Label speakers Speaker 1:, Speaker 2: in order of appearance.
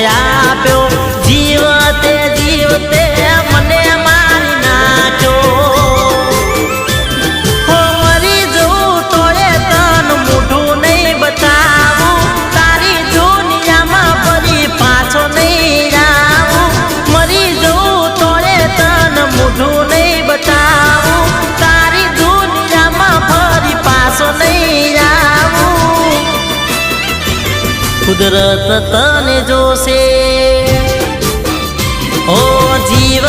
Speaker 1: આપ્યો જીવતે જીવતે મને મારી નાખ્યો હો મરી જવું તોય તન મોઢું નહીં બતાવું તારી દુનિયામાં ફરી પાછો નહીં આવું મરી જવું તોય તન મોઢું નહીં બતાવું તારી દુનિયામાં ફરી પાછો નહીં આવું કુદરત તને જોશે ઓ જીવ